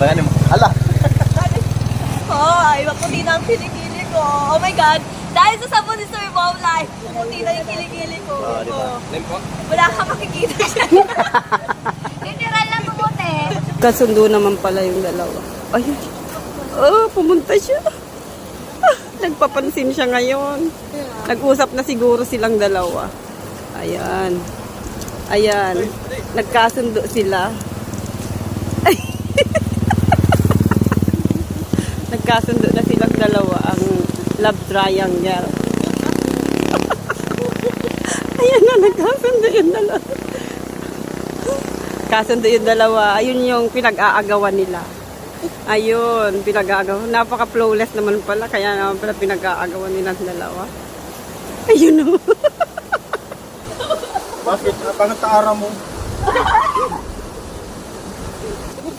Bayanin mo. Hala! Ay, maputi na ang kilikili ko. Oh my God. Dahil sa sabon ni Sir Bow Life, maputi na yung kilikili ko. Diba? Lim po. Wala ka makikita siya. Literal lang pumuti. Kasundo naman pala yung dalawa. Ayun. Oh, pumunta siya. Ah, nagpapansin siya ngayon. Nag-usap na siguro silang dalawa. Ayan. Ayan. Nagkasundo sila. Nagkasundo na silang dalawa ang love triangle. Ayan na, nagkasundo yung dalawa. Kasundo yung dalawa. Ayun yung pinag-aagawan nila. Ayun, pinag-aagawan. Napaka-flawless naman pala. Kaya naman pala pinag-aagawan nila ang dalawa. Ayun o. Bakit? Pangatara mo.